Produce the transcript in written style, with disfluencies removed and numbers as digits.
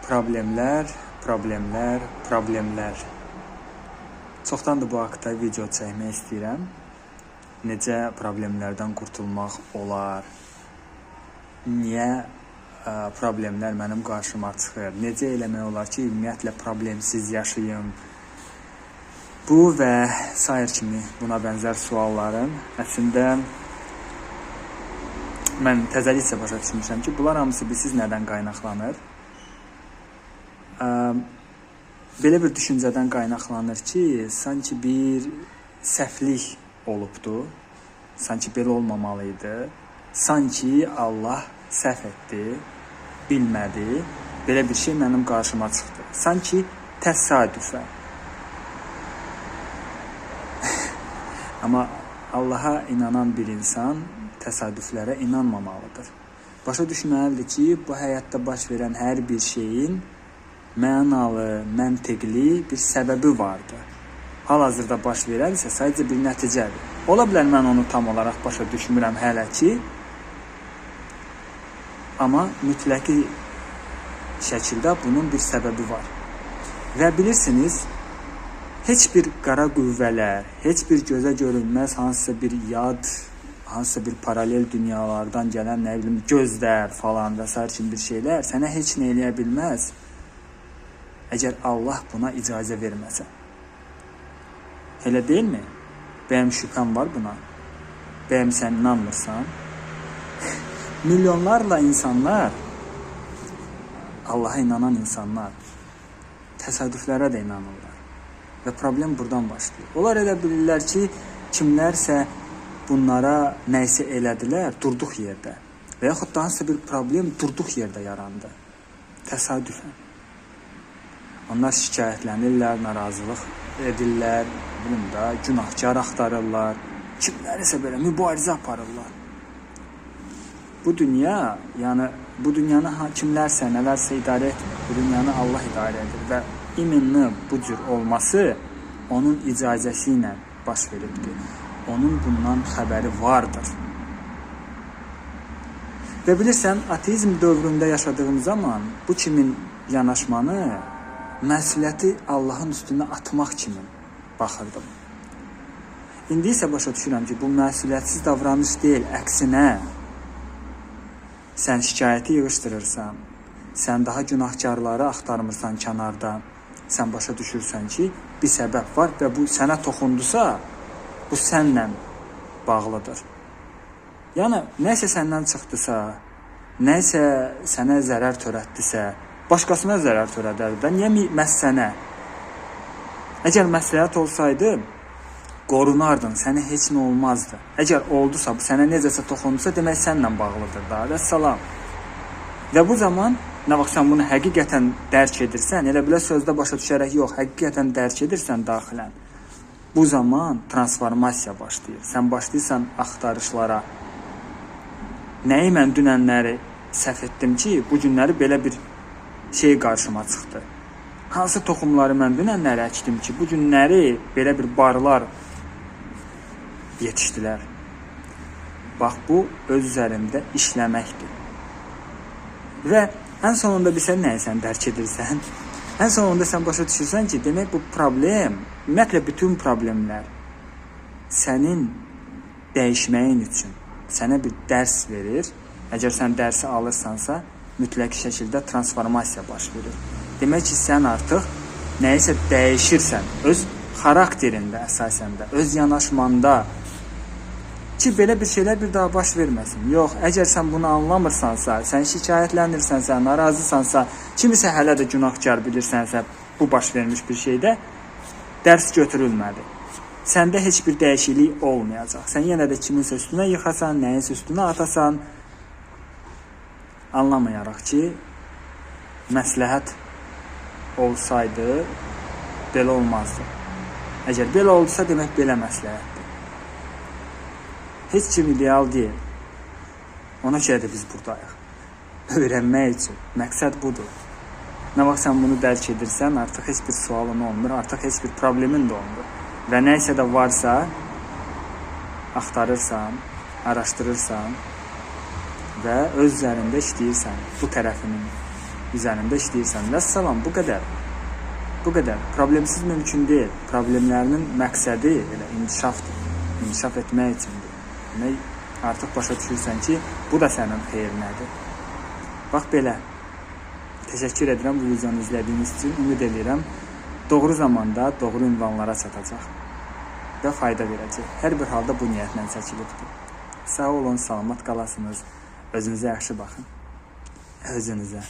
Problemlər, problemlər, problemlər. Çoxdandır bu haqda video çəkmək istəyirəm. Necə problemlərdən qurtulmaq olar? Niyə problemlər mənim qarşıma çıxır? Necə eləmək olar ki, ümumiyyətlə problemsiz yaşayım? Bu və sair kimi buna bənzər sualların əslində mən təzəlikcə başa düşmüşəm ki, bunlar hamısı bilsiz nədən qaynaqlanır? Belə bir düşüncədən qaynaqlanır ki, sanki bir səhvlik olubdu, sanki belə olmamalıydı, sanki Allah səhv etdi, bilmədi, belə bir şey mənim qarşıma çıxdı. Sanki təsadüfən. Amma Allaha inanan bir insan təsadüflərə inanmamalıdır. Başa düşməlidir ki, bu həyatda baş verən hər bir şeyin mənalı, məntiqli bir səbəbi vardır. Hal-hazırda baş verən isə sadəcə bir nəticədir. Ola bilər mən onu tam olaraq başa düşmürəm hələ ki, amma mütləqi şəkildə bunun bir səbəbi var. Və bilirsiniz, heç bir qara qüvvələr, heç bir gözə görünməz hansısa bir yad, hansısa bir paralel dünyalardan gələn nə bilim gözlər falan və sair kimi bir şeylər sənə heç nə eləyə bilməz. Əgər Allah buna icazə verməsə. Elə deyilmi? Bəyəm şübhəm var buna? Bəyəm sən inanmırsan? Milyonlarla insanlar, Allaha inanan insanlar təsadüflərə də inanırlar. Və problem buradan başlayır. Onlar elə bilirlər ki, kimlərsə bunlara nəysə elədilər durduq yerdə. Və yaxud da hansısa bir problem durduq yerdə yarandı. Təsadüfən. Onlar şikayətlənirlər, narazılıq edirlər, günahkar axtarırlar, kimlərisə belə mübarizə aparırlar. Bu dünya, yəni bu dünyanı kimlərsə, nələrsə idarə etmir. Bu dünyanı Allah idarə edir və iminli bu cür olması onun icazəsi ilə baş veribdir. Onun bundan xəbəri vardır. Və bilirsən, ateizm dövründə yaşadığım zaman bu kimin yanaşmanı məsuliyyəti Allahın üstünə atmaq kimi baxırdım. İndi isə başa düşürəm ki, bu məsuliyyətsiz davranış deyil, əksinə sən şikayəti yığışdırırsan, sən daha günahkarları axtarmırsan kənarda, sən başa düşürsən ki, bir səbəb var və bu sənə toxundusa, bu sənlə bağlıdır. Yəni, nəsə səndən çıxdısa, nəsə sənə zərər törətdisə, başqasına zərər törədər də, niyə məhz sənə? Əgər məsləhət olsaydı, qorunardın, sənə heç nə olmazdı. Əgər oldusa, bu sənə necəsə toxundusa, demək sənlə bağlıdır da, və salam. Və bu zaman, nə vaxt sən bunu həqiqətən dərk edirsən, elə bilə sözdə başa düşərək yox, həqiqətən dərk edirsən daxilən, bu zaman transformasiya başlayır. Sən başlayırsan axtarışlara. Nəyi mən dünənləri səhv etdim ki, bu günləri belə bir şey qarşıma çıxdı. Hansı toxumları mən dünənləri əkdim ki, bu günləri belə bir barlar yetişdilər. Bax, bu öz üzərində işləməkdir. Və ən sonunda bilsən nəyi sən dərk edirsən? Ən sonunda sən başa düşürsən ki, demək bu problem, ümumiyyətlə bütün problemlər sənin dəyişməyin üçün sənə bir dərs verir. Əgər sən dərsi alırsansa, mütləq şəkildə transformasiya baş verir. Demək ki, sən artıq nəyisə dəyişirsən, öz xarakterində əsasən də, öz yanaşmanda ki, belə bir şeylər bir daha baş verməsin. Yox, əgər sən bunu anlamırsansa, sən şikayətlənirsənsə, narazısansa, kimisə hələ də günahkar bilirsənsə, bu baş vermiş bir şeydə dərs götürülmədi. Səndə heç bir dəyişiklik olmayacaq. Sən yenə də kiminsə üstünə yıxasan, nəyinsə üstünə atasan, anlamayaraq ki, məsləhət olsaydı, belə olmazdı. Əgər belə oldusa, demək belə məsləhətdir. Heç kim ideal deyil. Ona görə də biz buradayıq. Öyrənmək üçün. Məqsəd budur. Nə vaxt sən bunu dərk edirsən, artıq heç bir sualın olmur, artıq heç bir problemin də olmur. Və nəysə də varsa, axtarırsan, araşdırırsan və öz üzərində işləyirsən bu tərəfinin. üzərində işləyirsən. Vəssalam, bu qədər. Bu qədər. Problemsiz mümkün deyil. Problemlərinin məqsədi elə inkişafdır. İnkişaf etmək üçündür. Demək, artıq başa düşürsən ki, bu da sənin xeyrinədir. Bax belə. Təşəkkür edirəm bu videonu izlədiyiniz üçün. Ümid edirəm, doğru zamanda doğru ünvanlara çatacaq və fayda verəcək. Hər bir halda bu niyyətlə çəkilibdir. Sağ olun, salamat qalasınız. Özünüzə yaxşı baxın. Özünüzə.